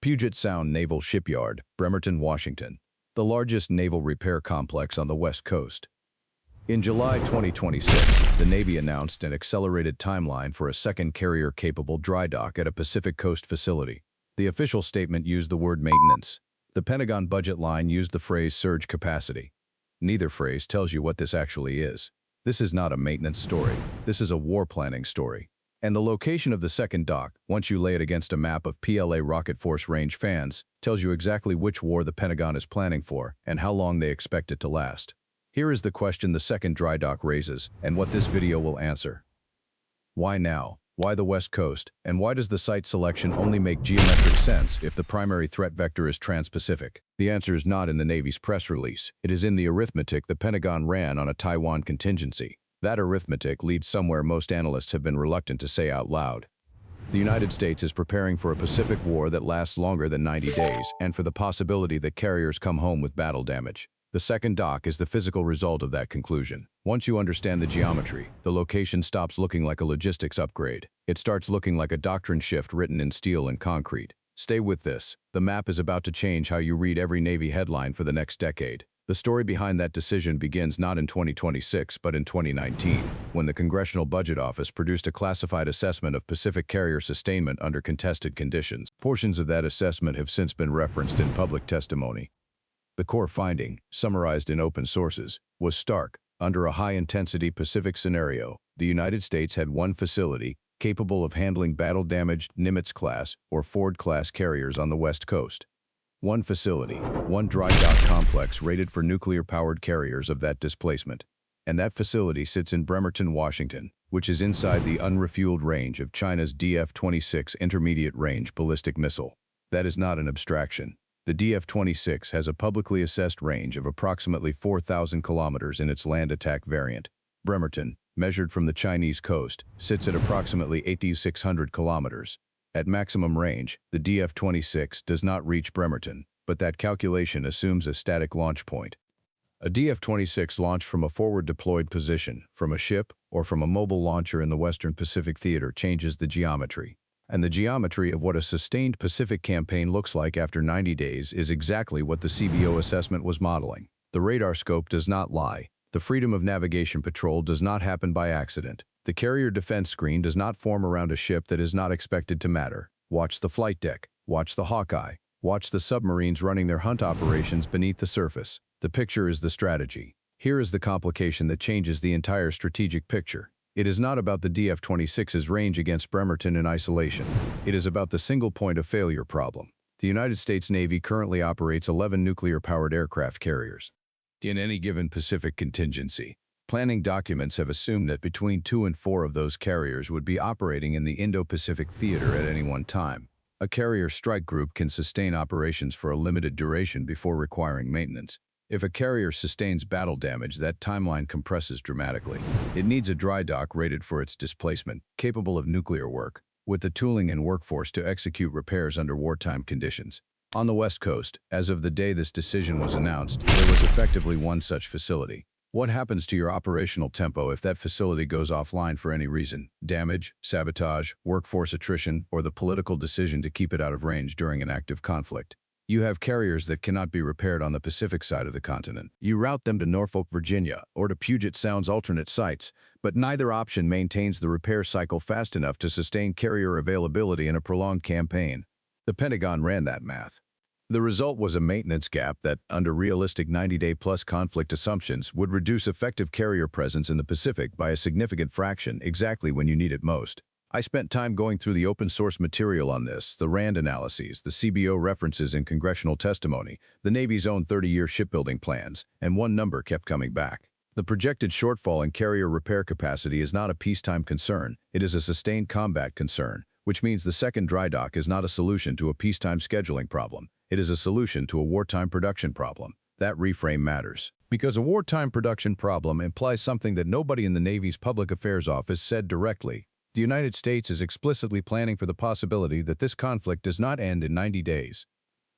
Puget Sound Naval Shipyard, Bremerton, Washington, the largest naval repair complex on the West Coast. In July 2026, the Navy announced an accelerated timeline for a second carrier-capable dry dock at a Pacific Coast facility. The official statement used the word maintenance. The Pentagon budget line used the phrase surge capacity. Neither phrase tells you what this actually is. This is not a maintenance story. This is a war planning story. And the location of the second dock, once you lay it against a map of PLA Rocket Force range fans, tells you exactly which war the Pentagon is planning for and how long they expect it to last. Here is the question the second dry dock raises, and what this video will answer. Why now? Why the West Coast? And why does the site selection only make geometric sense if the primary threat vector is trans-Pacific? The answer is not in the Navy's press release. It is in the arithmetic the Pentagon ran on a Taiwan contingency. That arithmetic leads somewhere most analysts have been reluctant to say out loud. The United States is preparing for a Pacific war that lasts longer than 90 days, and for the possibility that carriers come home with battle damage. The second dock is the physical result of that conclusion. Once you understand the geometry, the location stops looking like a logistics upgrade. It starts looking like a doctrine shift written in steel and concrete. Stay with this. The map is about to change how you read every Navy headline for the next decade. The story behind that decision begins not in 2026 but in 2019, when the Congressional Budget Office produced a classified assessment of Pacific carrier sustainment under contested conditions. Portions of that assessment have since been referenced in public testimony. The core finding, summarized in open sources, was stark. Under a high-intensity Pacific scenario, the United States had one facility capable of handling battle-damaged Nimitz-class or Ford-class carriers on the West Coast. One facility, one dry dock complex rated for nuclear-powered carriers of that displacement. And that facility sits in Bremerton, Washington, which is inside the unrefueled range of China's DF-26 intermediate-range ballistic missile. That is not an abstraction. The DF-26 has a publicly assessed range of approximately 4,000 kilometers in its land attack variant. Bremerton, measured from the Chinese coast, sits at approximately 8,600 kilometers. At maximum range, the DF-26 does not reach Bremerton, but that calculation assumes a static launch point. A DF-26 launched from a forward-deployed position, from a ship, or from a mobile launcher in the Western Pacific Theater changes the geometry. And the geometry of what a sustained Pacific campaign looks like after 90 days is exactly what the CBO assessment was modeling. The radar scope does not lie. The freedom of navigation patrol does not happen by accident. The carrier defense screen does not form around a ship that is not expected to matter. Watch the flight deck. Watch the Hawkeye. Watch the submarines running their hunt operations beneath the surface. The picture is the strategy. Here is the complication that changes the entire strategic picture. It is not about the DF-26's range against Bremerton in isolation. It is about the single point of failure problem. The United States Navy currently operates 11 nuclear-powered aircraft carriers. In any given Pacific contingency, planning documents have assumed that between 2 and 4 of those carriers would be operating in the Indo-Pacific theater at any one time. A carrier strike group can sustain operations for a limited duration before requiring maintenance. If a carrier sustains battle damage, that timeline compresses dramatically. It needs a dry dock rated for its displacement, capable of nuclear work, with the tooling and workforce to execute repairs under wartime conditions. On the West Coast, as of the day this decision was announced, there was effectively one such facility. What happens to your operational tempo if that facility goes offline for any reason? Damage, sabotage, workforce attrition, or the political decision to keep it out of range during an active conflict? You have carriers that cannot be repaired on the Pacific side of the continent. You route them to Norfolk, Virginia, or to Puget Sound's alternate sites, but neither option maintains the repair cycle fast enough to sustain carrier availability in a prolonged campaign. The Pentagon ran that math. The result was a maintenance gap that, under realistic 90-day-plus conflict assumptions, would reduce effective carrier presence in the Pacific by a significant fraction exactly when you need it most. I spent time going through the open-source material on this, the RAND analyses, the CBO references in congressional testimony, the Navy's own 30-year shipbuilding plans, and one number kept coming back. The projected shortfall in carrier repair capacity is not a peacetime concern, it is a sustained combat concern, which means the second dry dock is not a solution to a peacetime scheduling problem. It is a solution to a wartime production problem. That reframe matters. Because a wartime production problem implies something that nobody in the Navy's Public Affairs Office said directly. The United States is explicitly planning for the possibility that this conflict does not end in 90 days.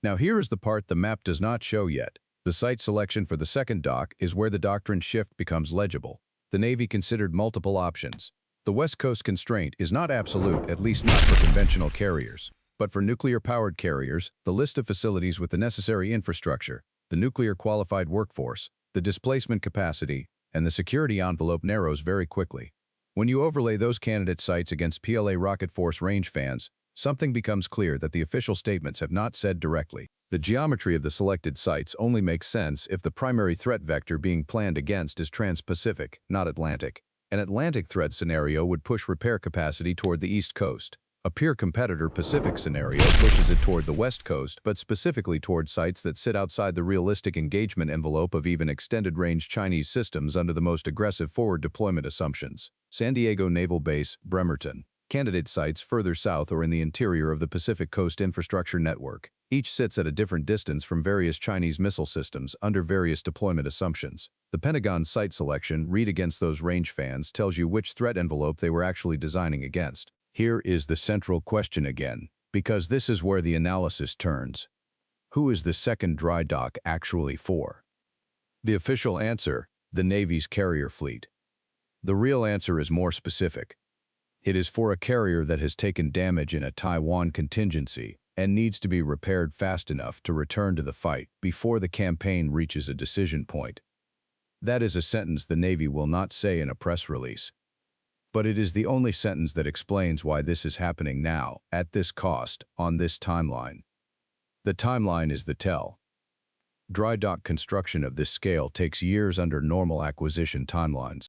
Now here is the part the map does not show yet. The site selection for the second dock is where the doctrine shift becomes legible. The Navy considered multiple options. The West Coast constraint is not absolute, at least not for conventional carriers. But for nuclear-powered carriers, the list of facilities with the necessary infrastructure, the nuclear-qualified workforce, the displacement capacity, and the security envelope narrows very quickly. When you overlay those candidate sites against PLA Rocket Force range fans, something becomes clear that the official statements have not said directly. The geometry of the selected sites only makes sense if the primary threat vector being planned against is trans-Pacific, not Atlantic. An Atlantic threat scenario would push repair capacity toward the East Coast. A peer competitor Pacific scenario pushes it toward the West Coast, but specifically toward sites that sit outside the realistic engagement envelope of even extended-range Chinese systems under the most aggressive forward deployment assumptions. San Diego Naval Base, Bremerton. Candidate sites further south or in the interior of the Pacific Coast Infrastructure Network. Each sits at a different distance from various Chinese missile systems under various deployment assumptions. The Pentagon site selection, read against those range fans, tells you which threat envelope they were actually designing against. Here is the central question again, because this is where the analysis turns. Who is the second dry dock actually for? The official answer, the Navy's carrier fleet. The real answer is more specific. It is for a carrier that has taken damage in a Taiwan contingency and needs to be repaired fast enough to return to the fight before the campaign reaches a decision point. That is a sentence the Navy will not say in a press release. But it is the only sentence that explains why this is happening now, at this cost, on this timeline. The timeline is the tell. Dry dock construction of this scale takes years under normal acquisition timelines.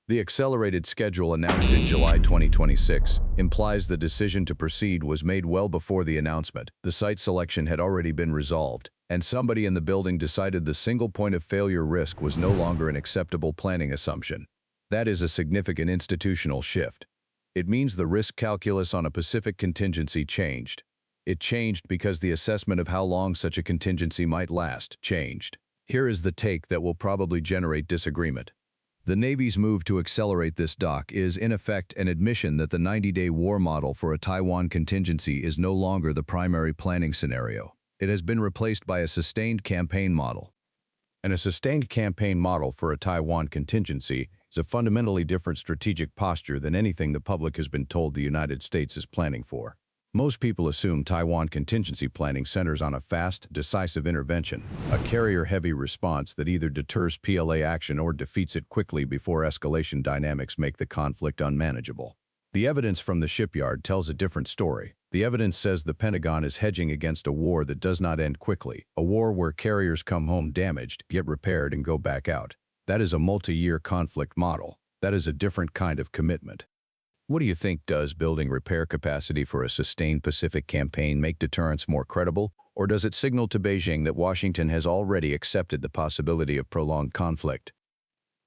The accelerated schedule announced in July 2026 implies the decision to proceed was made well before the announcement. The site selection had already been resolved, and somebody in the building decided the single point of failure risk was no longer an acceptable planning assumption. That is a significant institutional shift. It means the risk calculus on a Pacific contingency changed. It changed because the assessment of how long such a contingency might last changed. Here is the take that will probably generate disagreement. The Navy's move to accelerate this dock is, in effect, an admission that the 90-day war model for a Taiwan contingency is no longer the primary planning scenario. It has been replaced by a sustained campaign model. And a sustained campaign model for a Taiwan contingency is a fundamentally different strategic posture than anything the public has been told the United States is planning for. Most people assume Taiwan contingency planning centers on a fast, decisive intervention, a carrier-heavy response that either deters PLA action or defeats it quickly before escalation dynamics make the conflict unmanageable. The evidence from the shipyard tells a different story. The evidence says the Pentagon is hedging against a war that does not end quickly, a war where carriers come home damaged, get repaired, and go back out. That is a multi-year conflict model. That is a different kind of commitment. What do you think? Does building repair capacity for a sustained Pacific campaign make deterrence more credible, or does it signal to Beijing that Washington has already accepted the possibility of prolonged conflict?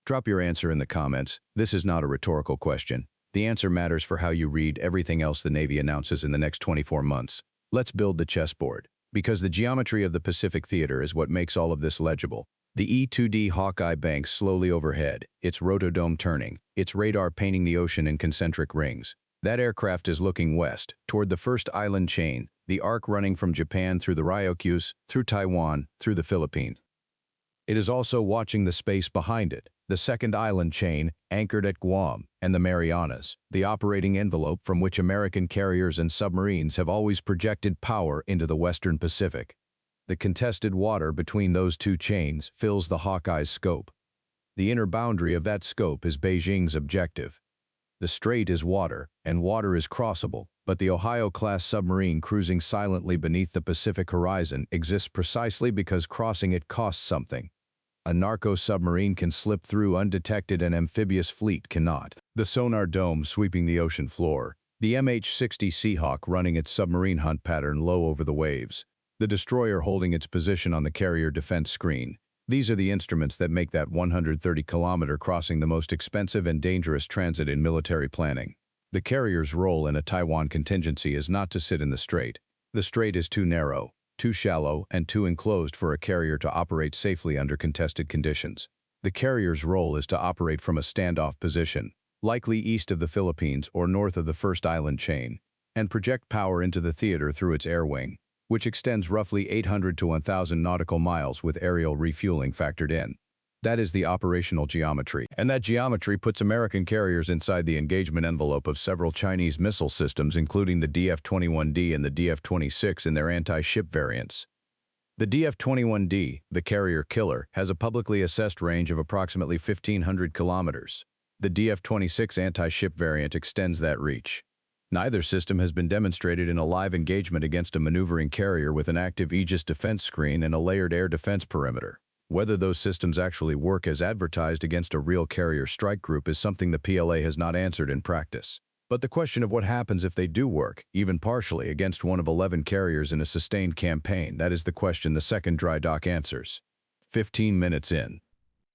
Drop your answer in the comments. This is not a rhetorical question. The answer matters for how you read everything else the Navy announces in the next 24 months. Let's build the chessboard, because the geometry of the Pacific theater is what makes all of this legible. The E-2D Hawkeye banks slowly overhead, its rotodome turning, its radar painting the ocean in concentric rings. That aircraft is looking west, toward the first island chain, the arc running from Japan through the Ryukyus, through Taiwan, through the Philippines. It is also watching the space behind it, the second island chain, anchored at Guam, and the Marianas, the operating envelope from which American carriers and submarines have always projected power into the Western Pacific. The contested water between those two chains fills the Hawkeye's scope. The inner boundary of that scope is Beijing's objective. The strait is water, and water is crossable, but the Ohio-class submarine cruising silently beneath the Pacific horizon exists precisely because crossing it costs something. A narco submarine can slip through undetected, an amphibious fleet cannot. The sonar dome sweeping the ocean floor, the MH-60 Seahawk running its submarine hunt pattern low over the waves, the destroyer holding its position on the carrier defense screen. These are the instruments that make that 130-kilometer crossing the most expensive and dangerous transit in military planning. The carrier's role in a Taiwan contingency is not to sit in the strait. The strait is too narrow, too shallow, and too enclosed for a carrier to operate safely under contested conditions. The carrier's role is to operate from a standoff position, likely east of the Philippines or north of the first island chain, and project power into the theater through its air wing, which extends roughly 800 to 1,000 nautical miles with aerial refueling factored in. That is the operational geometry, and that geometry puts American carriers inside the engagement envelope of several Chinese missile systems, including the DF-21D and the DF-26 in their anti-ship variants. The DF-21D, the carrier killer, has a publicly assessed range of approximately 1,500 kilometers. The DF-26 anti-ship variant extends that reach. Neither system has been demonstrated in a live engagement against a maneuvering carrier with an active Aegis defense screen and a layered air defense perimeter. Whether those systems actually work as advertised against a real carrier strike group is something the PLA has not answered in practice. But the question of what happens if they do work, even partially, against one of 11 carriers in a sustained campaign, that is the question the second dry dock answers. 15 minutes in.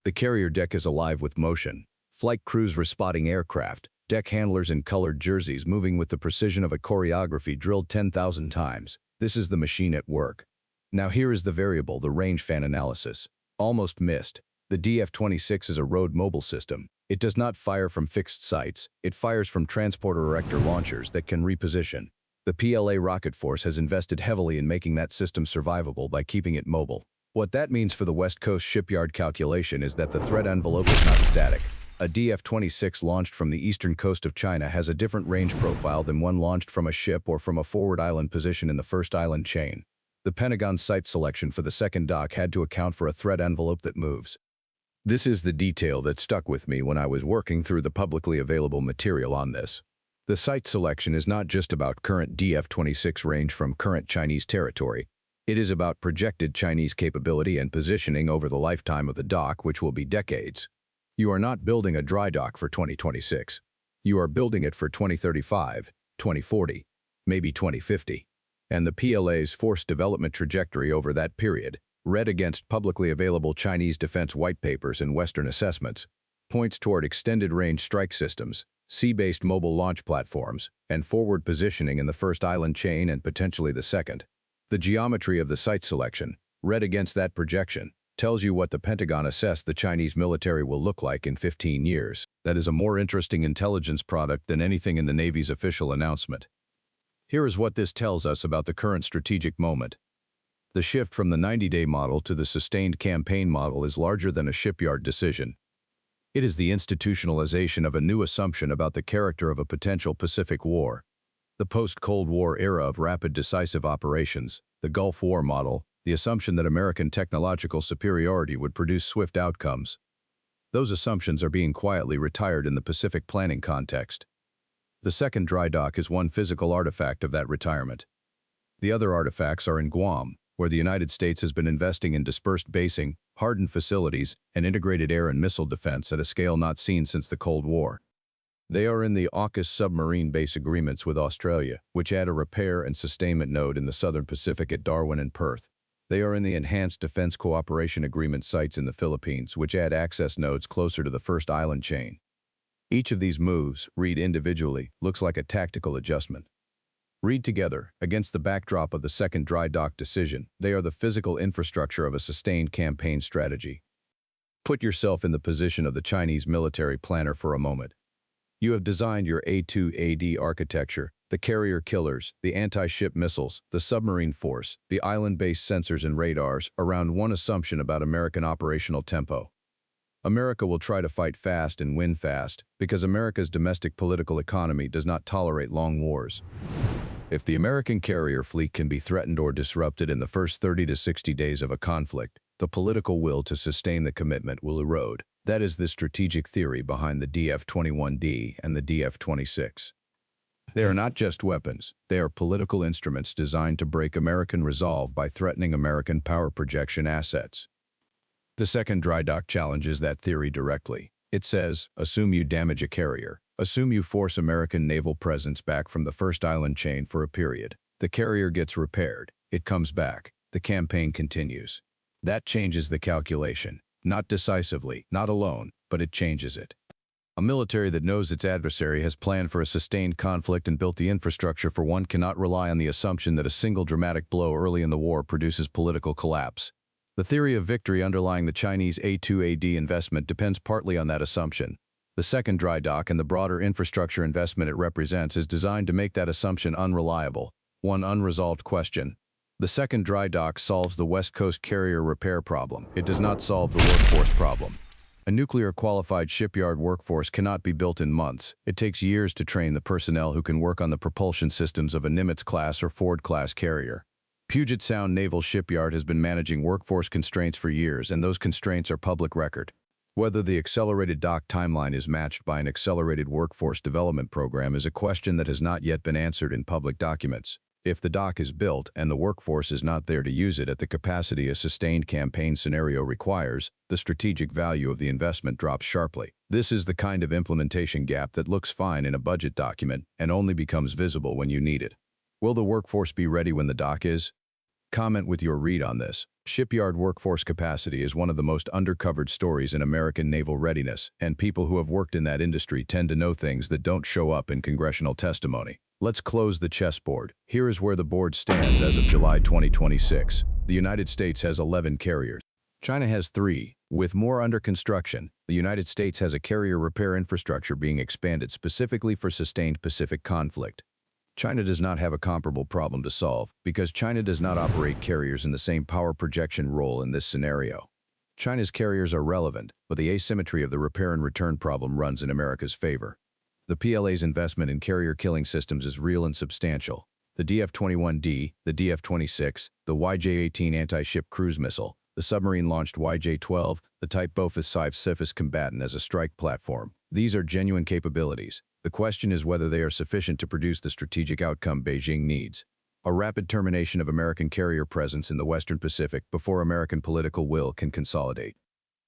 The carrier deck is alive with motion. Flight crews respotting aircraft, deck handlers in colored jerseys moving with the precision of a choreography drilled 10,000 times. This is the machine at work. Now here is the variable, the range fan analysis. Almost missed. The DF-26 is a road mobile system. It does not fire from fixed sites. It fires from transporter-erector launchers that can reposition. The PLA Rocket Force has invested heavily in making that system survivable by keeping it mobile. What that means for the West Coast shipyard calculation is that the threat envelope is not static. A DF-26 launched from the eastern coast of China has a different range profile than one launched from a ship or from a forward island position in the first island chain. The Pentagon site selection for the second dock had to account for a threat envelope that moves. This is the detail that stuck with me when I was working through the publicly available material on this. The site selection is not just about current DF-26 range from current Chinese territory. It is about projected Chinese capability and positioning over the lifetime of the dock, which will be decades. You are not building a dry dock for 2026. You are building it for 2035, 2040, maybe 2050. And the PLA's force development trajectory over that period, read against publicly available Chinese defense white papers and Western assessments, points toward extended-range strike systems, sea-based mobile launch platforms, and forward positioning in the first island chain and potentially the second. The geometry of the site selection, read against that projection, tells you what the Pentagon assessed the Chinese military will look like in 15 years. That is a more interesting intelligence product than anything in the Navy's official announcement. Here is what this tells us about the current strategic moment. The shift from the 90-day model to the sustained campaign model is larger than a shipyard decision. It is the institutionalization of a new assumption about the character of a potential Pacific War. The post-Cold War era of rapid decisive operations, the Gulf War model, the assumption that American technological superiority would produce swift outcomes. Those assumptions are being quietly retired in the Pacific planning context. The second dry dock is one physical artifact of that retirement. The other artifacts are in Guam, where the United States has been investing in dispersed basing, hardened facilities, and integrated air and missile defense at a scale not seen since the Cold War. They are in the AUKUS submarine base agreements with Australia, which add a repair and sustainment node in the Southern Pacific at Darwin and Perth. They are in the Enhanced Defense Cooperation Agreement sites in the Philippines, which add access nodes closer to the first island chain. Each of these moves, read individually, looks like a tactical adjustment. Read together, against the backdrop of the second dry dock decision, they are the physical infrastructure of a sustained campaign strategy. Put yourself in the position of the Chinese military planner for a moment. You have designed your A2AD architecture, the carrier killers, the anti-ship missiles, the submarine force, the island-based sensors and radars, around one assumption about American operational tempo. America will try to fight fast and win fast, because America's domestic political economy does not tolerate long wars. If the American carrier fleet can be threatened or disrupted in the first 30 to 60 days of a conflict, the political will to sustain the commitment will erode. That is the strategic theory behind the DF-21D and the DF-26. They are not just weapons, they are political instruments designed to break American resolve by threatening American power projection assets. The second dry dock challenges that theory directly. It says, assume you damage a carrier. Assume you force American naval presence back from the first island chain for a period. The carrier gets repaired. It comes back. The campaign continues. That changes the calculation. Not decisively, not alone, but it changes it. A military that knows its adversary has planned for a sustained conflict and built the infrastructure for one cannot rely on the assumption that a single dramatic blow early in the war produces political collapse. The theory of victory underlying the Chinese A2AD investment depends partly on that assumption. The second dry dock and the broader infrastructure investment it represents is designed to make that assumption unreliable. One unresolved question. The second dry dock solves the West Coast carrier repair problem. It does not solve the workforce problem. A nuclear-qualified shipyard workforce cannot be built in months. It takes years to train the personnel who can work on the propulsion systems of a Nimitz-class or Ford-class carrier. Puget Sound Naval Shipyard has been managing workforce constraints for years, and those constraints are public record. Whether the accelerated dock timeline is matched by an accelerated workforce development program is a question that has not yet been answered in public documents. If the dock is built and the workforce is not there to use it at the capacity a sustained campaign scenario requires, the strategic value of the investment drops sharply. This is the kind of implementation gap that looks fine in a budget document and only becomes visible when you need it. Will the workforce be ready when the dock is? Comment with your read on this. Shipyard workforce capacity is one of the most undercovered stories in American naval readiness, and people who have worked in that industry tend to know things that don't show up in congressional testimony. Let's close the chessboard. Here is where the board stands as of July 2026. The United States has 11 carriers. China has 3. With more under construction, the United States has a carrier repair infrastructure being expanded specifically for sustained Pacific conflict. China does not have a comparable problem to solve because China does not operate carriers in the same power projection role in this scenario. China's carriers are relevant, but the asymmetry of the repair and return problem runs in America's favor. The PLA's investment in carrier killing systems is real and substantial. The DF-21D, the DF-26, the YJ-18 anti-ship cruise missile, the submarine-launched YJ-12, the Type Bofus-5 combatant as a strike platform. These are genuine capabilities. The question is whether they are sufficient to produce the strategic outcome Beijing needs. A rapid termination of American carrier presence in the Western Pacific before American political will can consolidate.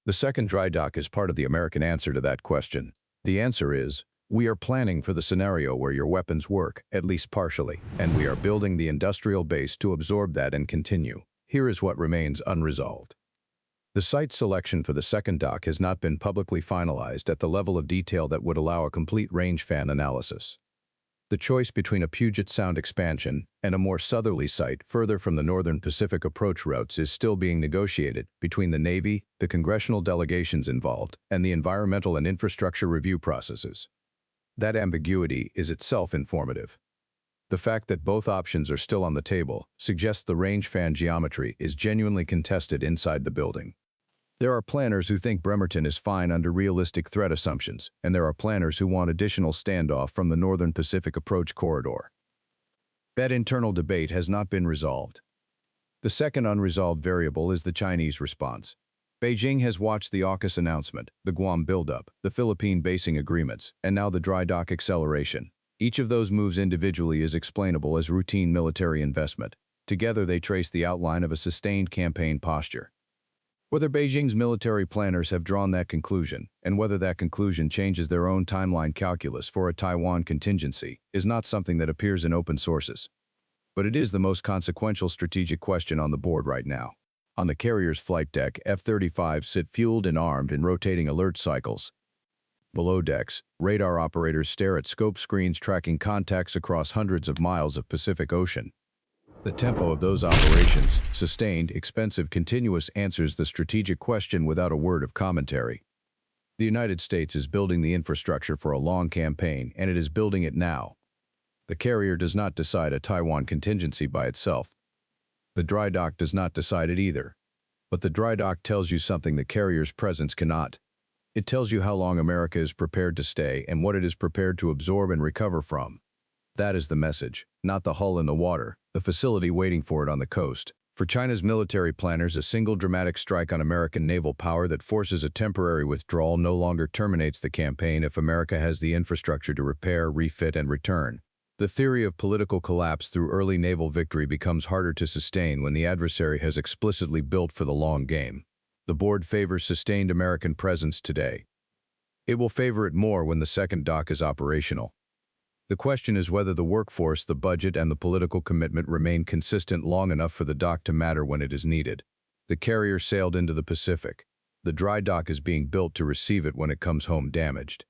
The second dry dock is part of the American answer to that question. The answer is, we are planning for the scenario where your weapons work, at least partially, and we are building the industrial base to absorb that and continue. Here is what remains unresolved. The site selection for the second dock has not been publicly finalized at the level of detail that would allow a complete range fan analysis. The choice between a Puget Sound expansion and a more southerly site further from the northern Pacific approach routes is still being negotiated between the Navy, the congressional delegations involved, and the environmental and infrastructure review processes. That ambiguity is itself informative. The fact that both options are still on the table suggests the range fan geometry is genuinely contested inside the building. There are planners who think Bremerton is fine under realistic threat assumptions, and there are planners who want additional standoff from the northern Pacific approach corridor. That internal debate has not been resolved. The second unresolved variable is the Chinese response. Beijing has watched the AUKUS announcement, the Guam buildup, the Philippine basing agreements, and now the dry dock acceleration. Each of those moves individually is explainable as routine military investment. Together they trace the outline of a sustained campaign posture. Whether Beijing's military planners have drawn that conclusion, and whether that conclusion changes their own timeline calculus for a Taiwan contingency, is not something that appears in open sources. But it is the most consequential strategic question on the board right now. On the carrier's flight deck, F-35s sit fueled and armed in rotating alert cycles. Below decks, radar operators stare at scope screens tracking contacts across hundreds of miles of Pacific Ocean. The tempo of those operations, sustained, expensive, continuous, answers the strategic question without a word of commentary. The United States is building the infrastructure for a long campaign, and it is building it now. The carrier does not decide a Taiwan contingency by itself. The dry dock does not decide it either. But the dry dock tells you something the carrier's presence cannot. It tells you how long America is prepared to stay and what it is prepared to absorb and recover from. That is the message, not the hull in the water, the facility waiting for it on the coast. For China's military planners, a single dramatic strike on American naval power that forces a temporary withdrawal no longer terminates the campaign if America has the infrastructure to repair, refit, and return. The theory of political collapse through early naval victory becomes harder to sustain when the adversary has explicitly built for the long game. The board favors sustained American presence today. It will favor it more when the second dock is operational. The question is whether the workforce, the budget, and the political commitment remain consistent long enough for the dock to matter when it is needed. The carrier sailed into the Pacific. The dry dock is being built to receive it when it comes home damaged.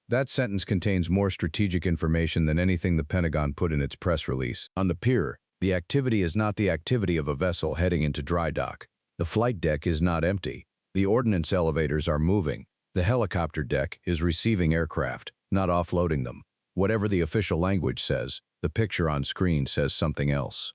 That sentence contains more strategic information than anything the Pentagon put in its press release. On the pier, the activity is not the activity of a vessel heading into dry dock. The flight deck is not empty. The ordnance elevators are moving. The helicopter deck is receiving aircraft, not offloading them. Whatever the official language says, the picture on screen says something else.